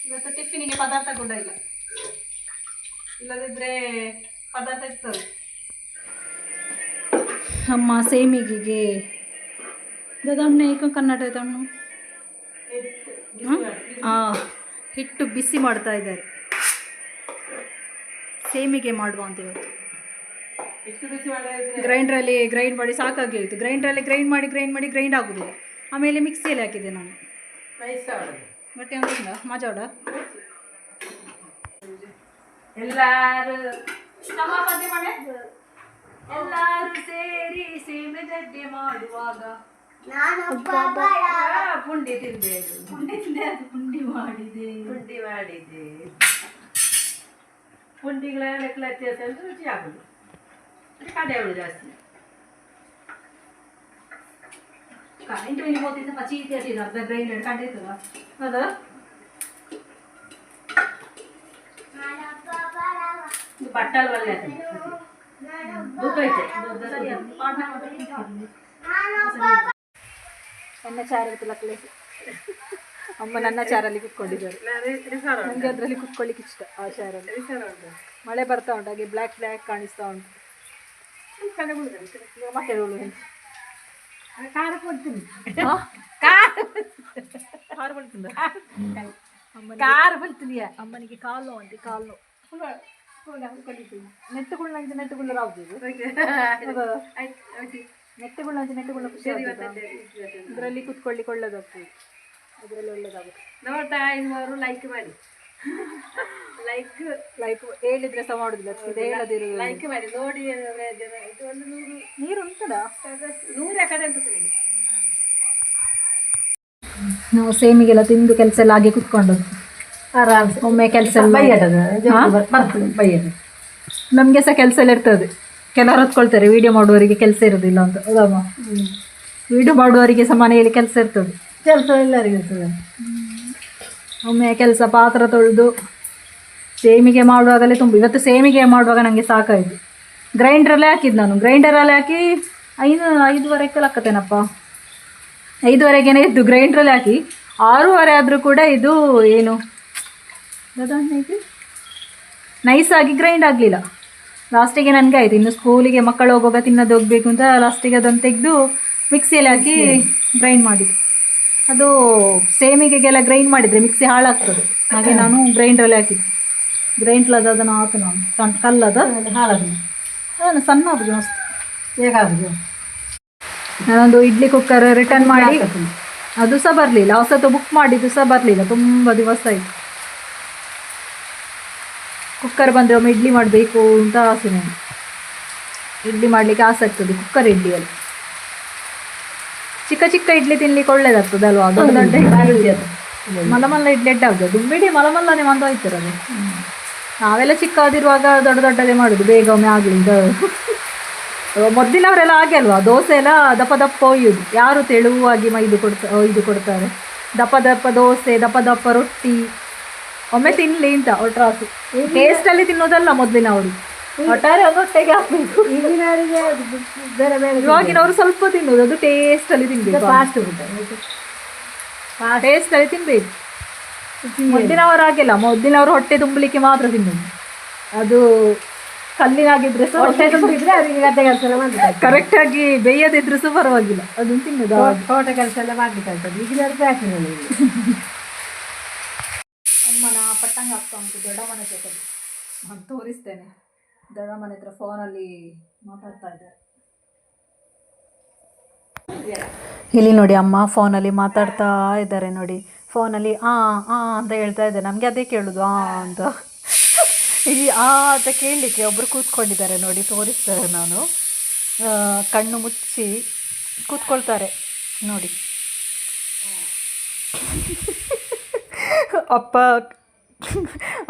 ಇವತ್ತು ಟಿಫಿನಿಗೆ ಪದಾರ್ಥ ಕೂಡ ಇಲ್ಲ, ಇಲ್ಲದಿದ್ದರೆ ಪದಾರ್ಥ ಇರ್ತದೆ. ನಮ್ಮ ಸೇಮಿಗೆಗೆ ದಣ್ಣೆ ಈಗ ಕನ್ನಡ ದಣ್ಣು ಹಿಟ್ಟು ಬಿಸಿ ಮಾಡ್ತಾ ಇದ್ದಾರೆ. ಸೇಮಿಗೆ ಮಾಡುವ ಅಂತ ಇವತ್ತು. ಗ್ರೈಂಡ್ರಲ್ಲಿ ಗ್ರೈಂಡ್ ಮಾಡಿ ಸಾಕಾಗಿ ಹೋಯಿತು. ಗ್ರೈಂಡ್ರಲ್ಲಿ ಗ್ರೈಂಡ್ ಮಾಡಿ ಗ್ರೈಂಡ್ ಆಗೋದಿಲ್ಲ. ಆಮೇಲೆ ಮಿಕ್ಸಿಯಲ್ಲಿ ಹಾಕಿದೆ ನಾನು. ಬಟ್ಟೆ ಒಂದಿಲ್ಲ ಮಜಾಡ ಎಲ್ಲರೂ ಸೇರಿ ಸೇಮೆ ದಡ್ಡೆ ಮಾಡುವಾಗ ಪುಂಡಿ ತಿಂದೆ, ಪುಂಡಿ ಮಾಡಿದೆ ಪುಂಡಿಗಳೆಲ್ಲ ವ್ಯತ್ಯಾಸ ರುಚಿ ಆಗುದು. ಕಡೆ ಅವಳು ಜಾಸ್ತಿ ಕರೆಂಟ್ ಮೇಲೆ ಹೋಗ್ತಿದ್ದ ಪಚಿ ಇತ್ಯಾಸ ಅರ್ಧ ಗ್ರೈಂಡರ್ ಕಂಡಿರ್ತದ ಅದ ಬಟ್ಟಲ್ ಒಳ್ಳೆ ನನ್ನ ಚಾರಲ್ಲಿ ಲಕ್ಲೆ ಅಮ್ಮ ನನ್ನ ಚಾರಲ್ಲಿ ಕುತ್ಕೊಂಡಿದ್ದಾರೆ. ನನಗೆ ಅದರಲ್ಲಿ ಕುತ್ಕೊಳ್ಳಿಕ್ಕೆ ಇಷ್ಟ. ಆ ಚಾರಲ್ಲಿ ಮಳೆ ಬರ್ತಾ ಉಂಟು, ಹಾಗೆ ಬ್ಲ್ಯಾಕ್ ಕಾಣಿಸ್ತಾ ಉಂಟು. ಮತ್ತೆ ಖಾರ ಕೊಡ್ತೀನಿ, ಖಾರ ಬಳ್ತೀನಿ, ಖಾರ ಬಳ್ತೀನಿ. ಅಮ್ಮನಿಗೆ ಕಾಲು ಅಂತೆ, ಕಾಲು ನೆಟ್ಟುಗುಳ್ಳ ನೆಟ್ಟುಗುಳ್ಳ ರಾವ್ದು ನೆಟ್ಟುಗುಳ್ಳ ನೆಟ್ಟುಗುಳ್ಳ ಖುಷಿ ಆಗ್ತದೆ. ಇದರಲ್ಲಿ ಕುತ್ಕೊಳ್ಳಿಕ್ಕೆ ಒಳ್ಳೇದಾಗ್ತದೆ, ಅದರಲ್ಲಿ ಒಳ್ಳೇದಾಗುತ್ತೆ. ನೋಡ್ತಾ ಇವರು ಲೈಕ್ ಮಾಡಿ, ಲೈಕ್ ಹೇಳಿದ್ರೆ ಸಹ ಮಾಡುದಿಲ್ಲ, ಹೇಳದಿರು ಲೈಕ್ ಮಾಡಿ ನೋಡಿ. ಇದು ಒಂದು 100 ನೀರು ಉಂಟದ 100 ಯಾಕಡೆ ಅಂತ. ನಾವು ಸೇಮಿಗೆಲ್ಲ ತಿಂದು ಕೆಲಸ ಎಲ್ಲ ಹಾಗೆ ಕುತ್ಕೊಂಡದ್ದು ಆರಾಮ್ಸೆ. ಒಮ್ಮೆ ಕೆಲಸ ನಮಗೆ ಸಹ ಕೆಲಸ ಎಲ್ಲ ಇರ್ತದೆ. ಕೆಲವರು ಹೊತ್ಕೊಳ್ತಾರೆ ವಿಡಿಯೋ ಮಾಡುವವರಿಗೆ ಕೆಲಸ ಇರೋದಿಲ್ಲ ಅಂತ. ಹೌದಮ್ಮ, ವಿಡಿಯೋ ಮಾಡುವವರಿಗೆ ಸಹ ಮನೆಯಲ್ಲಿ ಕೆಲಸ ಇರ್ತದೆ, ಕೆಲಸ ಎಲ್ಲರಿಗೂ ಇರ್ತದೆ. ಒಮ್ಮೆ ಕೆಲಸ ಪಾತ್ರ ತೊಳೆದು ಸೇಮಿಗೆ ಮಾಡುವಾಗಲೇ ತುಂಬ. ಇವತ್ತು ಸೇಮಿಗೆ ಮಾಡುವಾಗ ನನಗೆ ಸಾಕಾಯಿತು. ಗ್ರೈಂಡ್ರಲ್ಲೇ ಹಾಕಿದ್ದು ನಾನು. ಗ್ರೈಂಡರಲ್ಲಿ ಹಾಕಿ 5:30 ಹಾಕತ್ತೇನಪ್ಪ, 5:30 ಇದ್ದು ಗ್ರೈಂಡ್ರಲ್ಲಿ ಹಾಕಿ 6:30 ಆದರೂ ಕೂಡ ಇದು ಏನು ನೈಸಾಗಿ ಗ್ರೈಂಡ್ ಆಗಲಿಲ್ಲ. ಲಾಸ್ಟಿಗೆ ನನಗೆ ಆಯಿತು, ಇನ್ನು ಸ್ಕೂಲಿಗೆ ಮಕ್ಕಳು ಹೋಗುವಾಗ ತಿನ್ನೋದು ಹೋಗಬೇಕು ಅಂತ ಲಾಸ್ಟಿಗೆ ಅದನ್ನು ತೆಗೆದು ಮಿಕ್ಸಿಯಲ್ಲಿ ಹಾಕಿ ಗ್ರೈಂಡ್ ಮಾಡಿದ್ದು. ಅದು ಸೇಮಿಗೆಲ್ಲ ಗ್ರೈಂಡ್ ಮಾಡಿದರೆ ಮಿಕ್ಸಿ ಹಾಳಾಗ್ತದೆ, ಹಾಗೆ ನಾನು ಗ್ರೈಂಡ್ರಲ್ಲಿ ಹಾಕಿದ್ದು. ಗ್ರೈಂಡ್ಲದ ಅದನ್ನು ಹಾಕು ನಾನು ಕಲ್ಲದ ಹಾಳಾದ ನಾನು ಸಣ್ಣ ಆಗುದು ಮಸ್ತ್ ಹೇಗಾಗುದು. ನಾನೊಂದು ಇಡ್ಲಿ ಕುಕ್ಕರ್ ರಿಟರ್ನ್ ಮಾಡಿ ಅದು ಸಹ ಬರಲಿಲ್ಲ. ಹೊಸತು ಬುಕ್ ಮಾಡಿದ್ದು ಸಹ ಬರಲಿಲ್ಲ, ತುಂಬ ದಿವಸ ಆಯಿತು. ಕುಕ್ಕರ್ ಬಂದರೆ ಒಮ್ಮೆ ಇಡ್ಲಿ ಮಾಡಬೇಕು ಅಂತ ಆಸೆ. ನಾನು ಇಡ್ಲಿ ಮಾಡಲಿಕ್ಕೆ ಆಸೆ ಆಗ್ತದೆ ಕುಕ್ಕರ್ ಇಡ್ಲಿಯಲ್ಲಿ. ಚಿಕ್ಕ ಚಿಕ್ಕ ಇಡ್ಲಿ ತಿನ್ಲಿಕ್ಕೆ ಒಳ್ಳೇದಾಗ್ತದೆ ಅಲ್ವಾ? ದೊಡ್ಡ ದೊಡ್ಡ ಇಡ್ಲಿ ಮಲಮಲ್ಲ ಇಡ್ಲಿ ಎಡ್ಡಾಗ್ತದೆ. ದುಂಬಿಡಿ ಮಲಮಲ್ಲನೆ ಮಂದು ಹೋಯ್ತಾರೆ ಅದು. ನಾವೆಲ್ಲ ಚಿಕ್ಕದಿರುವಾಗ ದೊಡ್ಡ ದೊಡ್ಡದೇ ಮಾಡೋದು, ಬೇಗ ಒಮ್ಮೆ ಆಗಲಿ. ಮೊದಲಿನವರೆಲ್ಲ ಹಾಗೆ ಅಲ್ವಾ, ದೋಸೆ ಎಲ್ಲ ದಪ್ಪ ದಪ್ಪ ಒಯ್ಯೋದು, ಯಾರು ತೆಳುವಾಗಿ ಒಯ್ದು ಕೊಡ್ತಾರೆ. ದಪ್ಪ ದಪ್ಪ ದೋಸೆ, ದಪ್ಪ ದಪ್ಪ ರೊಟ್ಟಿ. ಒಮ್ಮೆ ತಿನ್ನಲಿ ಅಂತ ಒಟ್ರಾಸು. ಟೇಸ್ಟಲ್ಲಿ ತಿನ್ನೋದಲ್ಲ ಮೊದಲಿನವರು, ಒಟ್ಟಾರೆ ಒಂದು ಹೊಟ್ಟೆಗೆ ಹಾಕಬೇಕು. ಇವಾಗಿನವರು ಸ್ವಲ್ಪ ತಿನ್ನೋದು, ಅದು ಟೇಸ್ಟಲ್ಲಿ ತಿನ್ನಬೇಕು, ಟೇಸ್ಟಲ್ಲಿ ತಿನ್ನಬೇಕು. ಮೊದಲಿನವರು ಹಾಗೆಲ್ಲ, ಮೊದಲಿನವರು ಹೊಟ್ಟೆ ತುಂಬಲಿಕ್ಕೆ ಮಾತ್ರ ತಿನ್ನೋದು. ಅದು ಕಲ್ಲಿನಾಗಿದ್ರೆ ಸಹ ಹೊಟ್ಟೆ ತುಂಬಿದ್ರೆ ಅವರಿಗೆ ಗದ್ದೆ ಕೆಲಸ ಎಲ್ಲ ಮಾಡಬೇಕು. ಕರೆಕ್ಟಾಗಿ ಬೇಯದಿದ್ರು ಸಹ ಪರವಾಗಿಲ್ಲ, ಅದನ್ನು ತಿನ್ನೋದು. ತೋಟ ಕೆಲಸ ಎಲ್ಲ ಮಾಡಲಿಕ್ಕಾಗ್ತದೆ. ಈಗಿನ ಫ್ಯಾಷನ್ ಅಮ್ಮನ ಪಟ್ಟಂಗ ಆಗ್ತಾ ಉಂಟು ದೊಡ್ಡ ಮನೆ ಜೊತೆ. ನಾನು ತೋರಿಸ್ತೇನೆ. ದೊಡ್ಡ ಮನೆ ಹತ್ರ ಫೋನಲ್ಲಿ ಮಾತಾಡ್ತಾ ಇದ್ದಾರೆ. ಇಲ್ಲಿ ನೋಡಿ, ಅಮ್ಮ ಫೋನಲ್ಲಿ ಮಾತಾಡ್ತಾ ಇದ್ದಾರೆ ನೋಡಿ. ಫೋನಲ್ಲಿ ಅಂತ ಹೇಳ್ತಾ ಇದ್ದಾರೆ. ನಮಗೆ ಅದೇ ಕೇಳೋದು ಅಂತ. ಈ ಅಂತ ಕೇಳಲಿಕ್ಕೆ ಒಬ್ಬರು ಕೂತ್ಕೊಂಡಿದ್ದಾರೆ ನೋಡಿ, ತೋರಿಸ್ತಾರೆ. ನಾನು ಕಣ್ಣು ಮುಚ್ಚಿ ಕೂತ್ಕೊಳ್ತಾರೆ ನೋಡಿ.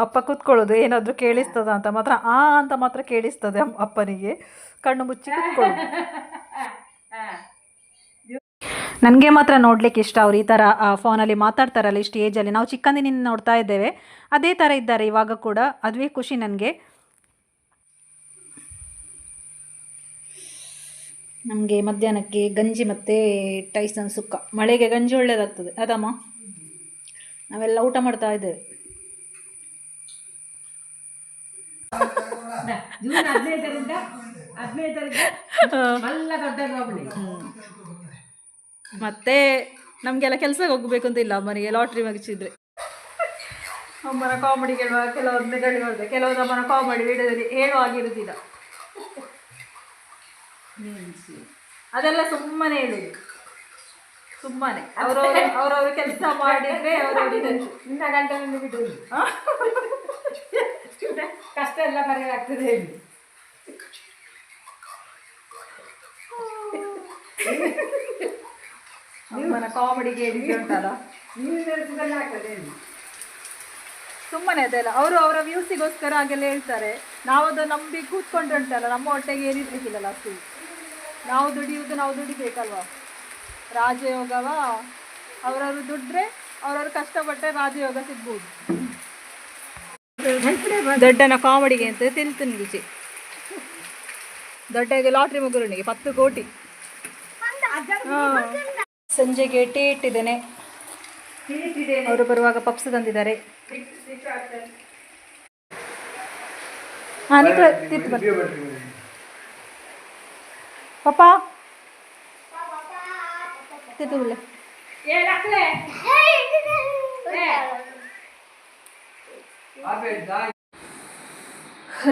ಅಪ್ಪ ಕೂತ್ಕೊಳ್ಳೋದು ಏನಾದರೂ ಕೇಳಿಸ್ತದ ಅಂತ ಮಾತ್ರ, ಅಂತ ಮಾತ್ರ ಕೇಳಿಸ್ತದೆ ಅಪ್ಪನಿಗೆ. ಕಣ್ಣು ಮುಚ್ಚಿ ಕೂತ್ಕೊಳ್ಳೋದು. ನನಗೆ ಮಾತ್ರ ನೋಡಲಿಕ್ಕೆ ಇಷ್ಟ. ಅವ್ರು ಈ ಥರ ಫೋನಲ್ಲಿ ಮಾತಾಡ್ತಾರಲ್ಲ ಇಷ್ಟು ಏಜಲ್ಲಿ. ನಾವು ಚಿಕ್ಕಂದಿನಿಂದ ನೋಡ್ತಾ ಇದ್ದೇವೆ, ಅದೇ ಥರ ಇದ್ದಾರೆ ಇವಾಗ ಕೂಡ. ಅದುವೇ ಖುಷಿ ನನಗೆ. ನಮಗೆ ಮಧ್ಯಾಹ್ನಕ್ಕೆ ಗಂಜಿ ಮತ್ತು ಟೈಸನ್ ಸುಕ್ಕ. ಮಳೆಗೆ ಗಂಜಿ ಒಳ್ಳೆಯದಾಗ್ತದೆ ಅದಮ್ಮ. ನಾವೆಲ್ಲ ಊಟ ಮಾಡ್ತಾ ಇದ್ದೇವೆ. ಜೂನ್ 15ರಿಂದ 15ರಿಂದ ಮಲ್ಲ ದೊಡ್ಡ ಕಾಮಿಡಿ. ಮತ್ತೆ ನಮಗೆಲ್ಲ ಕೆಲಸಕ್ಕೆ ಹೋಗಬೇಕು ಅಂತ ಇಲ್ಲ ಅಮ್ಮನಿಗೆ ಲಾಟ್ರಿ ಮಗಿಸಿದ್ರೆ. ಅಮ್ಮನ ಕಾಮಿಡಿ ಕೆಲವೊಂದು ಹೇಳಿದೆ, ಕೆಲವೊಂದು ಅಮ್ಮನ ಕಾಮಿಡಿ ವಿಡಿಯೋದಲ್ಲಿ ಹೇಳು ಆಗಿರುವುದಿಲ್ಲ. ಅದೆಲ್ಲ ಸುಮ್ಮನೆ ಹೇಳುದು, ಸುಮ್ಮನೆ ಅವರವರು ಕೆಲಸ ಮಾಡಿದ್ರೆ ಅವರವರಿಗೆ ನಿನ್ನ ಗಂಟಲನ್ನು ಬಿಡುವುದು ಕಷ್ಟ ಎಲ್ಲ ಪರಿಹಾರ ಹೇಳಿ. ಅಮ್ಮನ ಕಾಮಿಡಿಗೆ ಹೇಳಿದ್ರೆ ಉಂಟಲ್ಲ ನೀವು ನೆನೆಸಿದಲ್ಲ ಆಗ್ತದೆ ಹೇಳಿ. ಸುಮ್ಮನೆ ಅದೆಲ್ಲ ಅವರು ಅವರ ವ್ಯೂಸಿಗೋಸ್ಕರ ಹಾಗೆಲ್ಲ ಹೇಳ್ತಾರೆ. ನಾವು ಅದು ನಂಬಿ ಕೂತ್ಕೊಂಡು ಉಂಟಲ್ಲ, ನಮ್ಮ ಹೊಟ್ಟೆಗೆ ಏನಿರ್ಲಿಕ್ಕಿಲ್ಲಲ್ಲ ಅಷ್ಟು. ನಾವು ದುಡಿಬೇಕಲ್ವ. ರಾಜಯೋಗವ ಅವರವರು ದುಡ್ರೆ ಅವರವರು ಕಷ್ಟಪಟ್ಟರೆ ರಾಜಯೋಗ ಸಿಗ್ಬೋದು. ದೊಡ್ಡನ ಕಾಮಿಡಿಗೆ ಅಂತ ತಿಂತೀನಿ ರುಚಿ. ದೊಡ್ಡಗೆ ಲಾಟ್ರಿ ಮುಗುರುಣಿಗೆ 10 ಕೋಟಿ. ಸಂಜೆಗೆ ಟೀ ಇಟ್ಟಿದ್ದೇನೆ. ಅವರು ಬರುವಾಗ ಪಪ್ಸ್ ತಂದಿದ್ದಾರೆ. ಹಾಂ ಪಪ್ಪ ತಿಳ್ಳೆ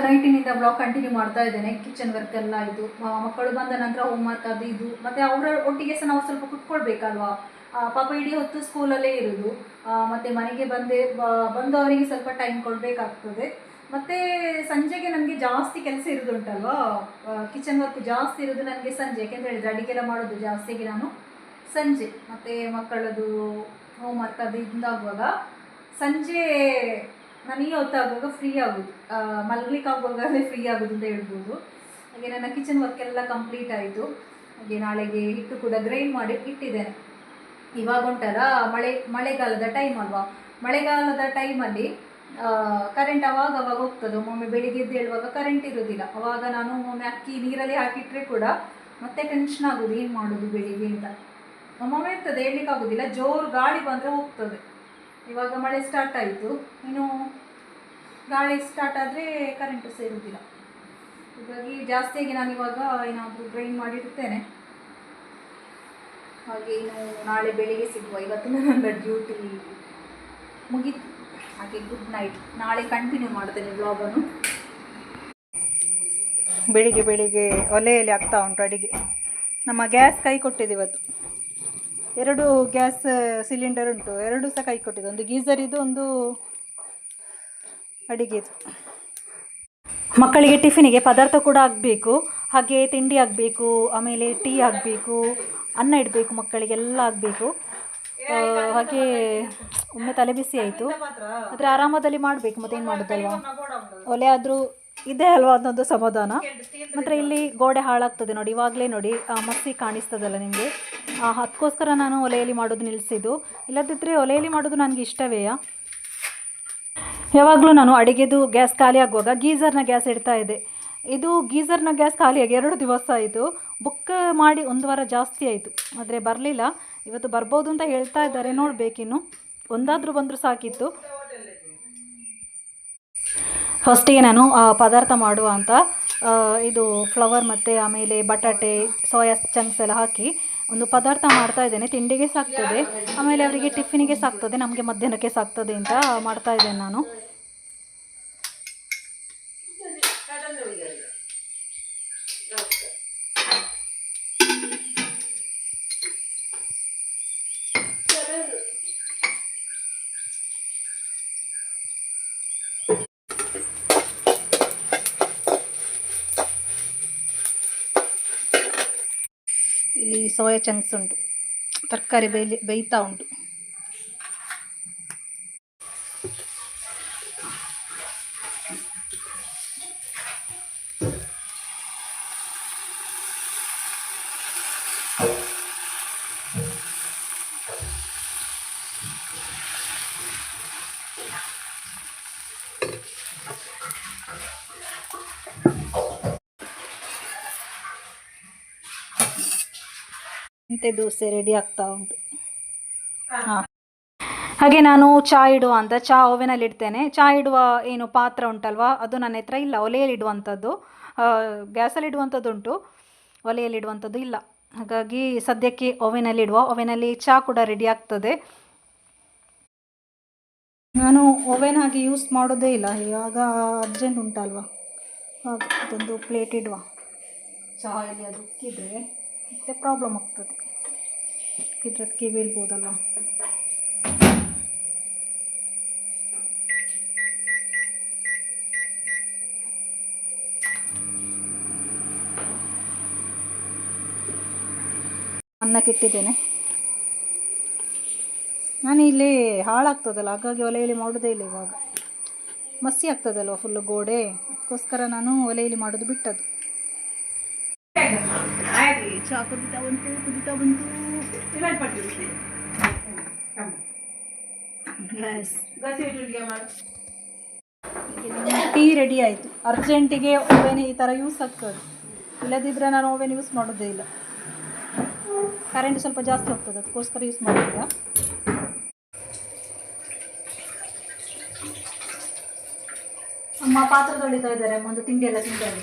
ನೈಟಿನಿಂದ ಬ್ಲಾಗ್ ಕಂಟಿನ್ಯೂ ಮಾಡ್ತಾ ಇದ್ದೇನೆ. ಕಿಚನ್ ವರ್ಕ್ ಎಲ್ಲ ಇದು, ಮಕ್ಕಳು ಬಂದ ನಂತರ ಹೋಮ್ವರ್ಕ್ ಅದು ಇದು, ಮತ್ತು ಅವರ ಒಟ್ಟಿಗೆ ಸಹ ನಾವು ಸ್ವಲ್ಪ ಕುತ್ಕೊಳ್ಬೇಕಲ್ವಾ. ಪಾಪ ಇಡೀ ಹೊತ್ತು ಸ್ಕೂಲಲ್ಲೇ ಇರೋದು, ಮತ್ತು ಮನೆಗೆ ಬಂದವರಿಗೆ ಸ್ವಲ್ಪ ಟೈಮ್ ಕೊಡಬೇಕಾಗ್ತದೆ. ಮತ್ತು ಸಂಜೆಗೆ ನನಗೆ ಜಾಸ್ತಿ ಕೆಲಸ ಇರೋದುಂಟಲ್ವಾ, ಕಿಚನ್ ವರ್ಕ್ ಜಾಸ್ತಿ ಇರೋದು ನನಗೆ ಸಂಜೆ. ಯಾಕೆಂತ ಹೇಳಿದರೆ ಅಡುಗೆಲ್ಲ ಮಾಡೋದು ಜಾಸ್ತಿಗೆ ನಾನು ಸಂಜೆ, ಮತ್ತು ಮಕ್ಕಳದು ಹೋಮ್ವರ್ಕ್ ಅದು ಇದಾಗುವಾಗ ಸಂಜೆ ನಾನು ಈ ಹೊತ್ತಾಗುವಾಗ ಫ್ರೀ ಆಗೋದು, ಮಲ್ಲಿಕ್ಕೆ ಆಗುವಾಗಲೇ ಫ್ರೀ ಆಗೋದು ಅಂತ ಹೇಳ್ಬೋದು. ಹಾಗೆ ನನ್ನ ಕಿಚನ್ ವರ್ಕ್ ಎಲ್ಲ ಕಂಪ್ಲೀಟ್ ಆಯಿತು. ಹಾಗೆ ನಾಳೆಗೆ ಹಿಟ್ಟು ಕೂಡ ಗ್ರೈಂಡ್ ಮಾಡಿ ಇಟ್ಟಿದ್ದೇನೆ. ಇವಾಗ ಉಂಟಲ್ಲ ಮಳೆಗಾಲದ ಟೈಮ್ ಅಲ್ವಾ, ಮಳೆಗಾಲದ ಟೈಮಲ್ಲಿ ಕರೆಂಟ್ ಅವಾಗ ಹೋಗ್ತದೆ. ಒಮ್ಮೊಮ್ಮೆ ಬೆಳಿಗ್ಗೆ ಎದ್ದು ಹೇಳುವಾಗ ಕರೆಂಟ್ ಇರೋದಿಲ್ಲ. ಅವಾಗ ನಾನು ಒಮ್ಮೊಮ್ಮೆ ಅಕ್ಕಿ ನೀರಲ್ಲಿ ಹಾಕಿಟ್ರೆ ಕೂಡ ಮತ್ತೆ ಟೆನ್ಷನ್ ಆಗೋದು, ಏನು ಮಾಡೋದು ಬೆಳಿಗ್ಗೆ ಅಂತ. ಒಮ್ಮೊಮ್ಮೆ ಇರ್ತದೆ, ಹೇಳಲಿಕ್ಕಾಗೋದಿಲ್ಲ, ಜೋರು ಗಾಳಿ ಬಂದರೆ ಹೋಗ್ತದೆ. ಇವಾಗ ಮಳೆ ಸ್ಟಾರ್ಟ್ ಆಯಿತು, ಇನ್ನು ಗಾಳಿ ಸ್ಟಾರ್ಟ್ ಆದರೆ ಕರೆಂಟು ಸೇರುವುದಿಲ್ಲ. ಹೀಗಾಗಿ ಜಾಸ್ತಿಯಾಗಿ ನಾನಿವಾಗ ಏನಾದರೂ ಗ್ರೈಂಡ್ ಮಾಡಿರ್ತೇನೆ. ಹಾಗೆ ಇನ್ನು ನಾಳೆ ಬೆಳಿಗ್ಗೆ ಸಿಗುವ. ಇವತ್ತು ನನ್ನ ಡ್ಯೂಟಿ ಮುಗೀತು. ಹಾಗೆ ಗುಡ್ ನೈಟ್. ನಾಳೆ ಕಂಟಿನ್ಯೂ ಮಾಡ್ತೇನೆ ವ್ಲಾಗನ್ನು. ಬೆಳಿಗ್ಗೆ ಒಲೆಯಲ್ಲಿ ಆಗ್ತಾ ಉಂಟು ಅಡುಗೆ. ನಮ್ಮ ಗ್ಯಾಸ್ ಕೈ ಕೊಟ್ಟಿದೆ ಇವತ್ತು. 2 ಗ್ಯಾಸ್ ಸಿಲಿಂಡರ್ ಉಂಟು, 2 ಸಹ ಕೈ ಕೊಟ್ಟಿದೆ. ಒಂದು ಗೀಸರ್ ಇದು, ಒಂದು ಅಡಿಗೆದು. ಮಕ್ಕಳಿಗೆ ಟಿಫಿನಿಗೆ ಪದಾರ್ಥ ಕೂಡ ಆಗಬೇಕು, ಹಾಗೆ ತಿಂಡಿ ಆಗಬೇಕು, ಆಮೇಲೆ ಟೀ ಆಗಬೇಕು, ಅನ್ನ ಇಡಬೇಕು, ಮಕ್ಕಳಿಗೆಲ್ಲ ಆಗಬೇಕು. ಹಾಗೆ ಒಮ್ಮೆ ತಲೆ ಬಿಸಿ ಆಯಿತು. ಆದರೆ ಆರಾಮದಲ್ಲಿ ಮಾಡಬೇಕು, ಮತ್ತೇನು ಮಾಡೋದಲ್ವಾ. ಒಲೆ ಆದರೂ ಇದೆ ಅಲ್ವಾ ಅದೊಂದು ಸಮಾಧಾನ. ಮಾತ್ರ ಇಲ್ಲಿ ಗೋಡೆ ಹಾಳಾಗ್ತದೆ ನೋಡಿ, ಇವಾಗಲೇ ನೋಡಿ ಮಸಿ ಕಾಣಿಸ್ತದಲ್ಲ ನಿಮಗೆ. ಅದಕ್ಕೋಸ್ಕರ ನಾನು ಒಲೆಯಲ್ಲಿ ಮಾಡೋದು ನಿಲ್ಲಿಸಿದ್ದು. ಇಲ್ಲದಿದ್ದರೆ ಒಲೆಯಲ್ಲಿ ಮಾಡೋದು ನನಗೆ ಇಷ್ಟವೇ. ಯಾವಾಗಲೂ ನಾನು ಅಡುಗೆದು ಗ್ಯಾಸ್ ಖಾಲಿ ಆಗುವಾಗ ಗೀಝರ್ನ ಗ್ಯಾಸ್ ಇಡ್ತಾ ಇದ್ದೆ. ಇದು ಗೀಝರ್ನ ಗ್ಯಾಸ್ ಖಾಲಿಯಾಗಿ 2 ದಿವಸ ಆಯಿತು. ಬುಕ್ ಮಾಡಿ 1 ವಾರ ಜಾಸ್ತಿ ಆಯಿತು, ಆದರೆ ಬರಲಿಲ್ಲ. ಇವತ್ತು ಬರ್ಬೋದು ಅಂತ ಹೇಳ್ತಾ ಇದ್ದಾರೆ, ನೋಡಬೇಕಿನ್ನು. ಒಂದಾದರೂ ಬಂದರೂ ಸಾಕಿತ್ತು. ಫಸ್ಟಿಗೆ ನಾನು ಪದಾರ್ಥ ಮಾಡುವ ಅಂತ ಇದು ಫ್ಲವರ್ ಮತ್ತು ಆಮೇಲೆ ಬಟಾಟೆ, ಸೋಯಾ ಚಂಕ್ಸ್ ಎಲ್ಲ ಹಾಕಿ ಒಂದು ಪದಾರ್ಥ ಮಾಡ್ತಾ ಇದ್ದೇನೆ. ತಿಂಡಿಗೆ ಸಾಕ್ತದೆ, ಆಮೇಲೆ ಅವರಿಗೆ ಟಿಫಿನಿಗೆ ಸಾಕ್ತದೆ, ನಮಗೆ ಮಧ್ಯಾಹ್ನಕ್ಕೆ ಸಾಕ್ತದೆ ಅಂತ ಮಾಡ್ತಾ ಇದ್ದೇನೆ ನಾನು. ಇಲ್ಲಿ ಸೋಯಾ ಚಂಕ್ಸ್ ಉಂಟು, ತರಕಾರಿ ಬೇಯ್ತಾ ಉಂಟು. ಮೆಂತೆ ದೋಸೆ ರೆಡಿ ಆಗ್ತಾ ಉಂಟು. ಹಾಂ, ಹಾಗೆ ನಾನು ಚಹಾ ಇಡುವ ಅಂತ ಚಹಾ ಓವೆನಲ್ಲಿ ಇಡ್ತೇನೆ. ಚಹಾ ಇಡುವ ಏನು ಪಾತ್ರ ಉಂಟಲ್ವಾ, ಅದು ನನ್ನ ಹತ್ರ ಇಲ್ಲ. ಒಲೆಯಲ್ಲಿ ಇಡುವಂಥದ್ದು, ಗ್ಯಾಸಲ್ಲಿ ಇಡುವಂಥದ್ದು ಉಂಟು, ಒಲೆಯಲ್ಲಿ ಇಡುವಂಥದ್ದು ಇಲ್ಲ. ಹಾಗಾಗಿ ಸದ್ಯಕ್ಕೆ ಓವೆನಲ್ಲಿ ಇಡುವ. ಓವೆನಲ್ಲಿ ಚಹಾ ಕೂಡ ರೆಡಿ ಆಗ್ತದೆ. ನಾನು ಓವೆನ್ ಹಾಗೆ ಯೂಸ್ ಮಾಡೋದೇ ಇಲ್ಲ. ಇವಾಗ ಅರ್ಜೆಂಟ್ ಉಂಟಲ್ವಾ, ಹಾಗೆ ಅದೊಂದು ಪ್ಲೇಟ್ ಇಡುವ. ಚಹಾ ಇಲ್ಲಿ ಅದು ಉಕ್ಕಿದ್ರೆ ಮತ್ತೆ ಪ್ರಾಬ್ಲಮ್ ಆಗ್ತದೆ, ಉಕ್ಕಿದ್ರೆ ಅದಕ್ಕೆ ಬೀಳ್ಬೋದಲ್ವ. ಅನ್ನಕ್ಕೆ ಇಟ್ಟಿದ್ದೇನೆ. ನಾನು ಇಲ್ಲಿ ಹಾಳಾಗ್ತದಲ್ಲ, ಹಾಗಾಗಿ ಒಲೆಯಲ್ಲಿ ಮಾಡೋದೇ ಇಲ್ಲ. ಇವಾಗ ಮಸಿ ಆಗ್ತದಲ್ವ ಫುಲ್ಲು ಗೋಡೆ, ಅದಕ್ಕೋಸ್ಕರ ನಾನು ಒಲೆಯಲ್ಲಿ ಮಾಡೋದು ಬಿಟ್ಟದ್ದು. ಚಹಾ ಕುದಿತಾ ಬಂತು. ಟೀ ರೆಡಿ ಆಯಿತು. ಅರ್ಜೆಂಟಿಗೆ ಓವೆನ್ ಈ ಥರ ಯೂಸ್ ಆಗ್ತದೆ, ಇಲ್ಲದಿದ್ದರೆ ನಾನು ಓವೆನ್ ಯೂಸ್ ಮಾಡೋದೇ ಇಲ್ಲ. ಕರೆಂಟ್ ಸ್ವಲ್ಪ ಜಾಸ್ತಿ ಹೋಗ್ತದೆ, ಅದಕ್ಕೋಸ್ಕರ ಯೂಸ್ ಮಾಡೋದಿಲ್ಲ. ಅಮ್ಮ ಪಾತ್ರೆ ತೊಳಿತಾ ಇದ್ದಾರೆ, ಒಂದು ತಿಂಡಿ ಎಲ್ಲ ತಿಂತಾರೆ.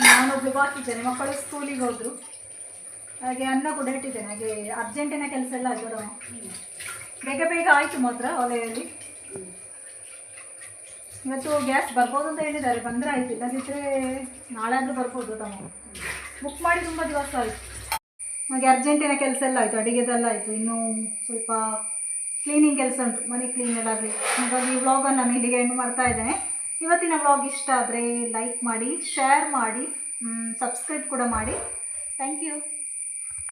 ನಾನೊಬ್ಳು ಬಾಕಿದ್ದೇನೆ, ಮಕ್ಕಳು ಸ್ಕೂಲಿಗೆ ಹೋದರು. ಹಾಗೆ ಅನ್ನ ಕೂಡ ಇಟ್ಟಿದ್ದೇನೆ. ಹಾಗೆ ಅರ್ಜೆಂಟಿನ ಕೆಲಸ ಎಲ್ಲ ಆಗೋದು ಬೇಗ ಆಯಿತು ಮಾತ್ರ ಒಲೆಯಲ್ಲಿ. ಇವತ್ತು ಗ್ಯಾಸ್ ಬರ್ಬೋದು ಅಂತ ಹೇಳಿದ್ದಾರೆ, ಬಂದರೆ ಆಯಿತು, ಇಲ್ಲದಿದ್ದರೆ ನಾಳೆ ಆದರೂ ಬರ್ಬೋದು. ತಮ್ಮ ಬುಕ್ ಮಾಡಿ ತುಂಬ ದಿವಸ ಆಯಿತು. ಹಾಗೆ ಅರ್ಜೆಂಟಿನ ಕೆಲಸ ಎಲ್ಲ ಆಯಿತು, ಅಡುಗೆದೆಲ್ಲ ಆಯಿತು. ಇನ್ನೂ ಸ್ವಲ್ಪ ಕ್ಲೀನಿಂಗ್ ಕೆಲಸ ಉಂಟು, ಮನೆ ಕ್ಲೀನ್ ಎಲ್ಲ ಆಗಲಿ. ಹಾಗಾಗಿ ಈ ವ್ಲಾಗನ್ನು ನಾನು ಇಲ್ಲಿಗೆ ಎಂಡ್ ಮಾಡ್ತಾ ಇದ್ದೇನೆ. ಇವತ್ತಿನ ವ್ಲಾಗ್ ಇಷ್ಟ ಆದರೆ ಲೈಕ್ ಮಾಡಿ, ಶೇರ್ ಮಾಡಿ, ಸಬ್ಸ್ಕ್ರೈಬ್ ಕೂಡ ಮಾಡಿ. Thank you.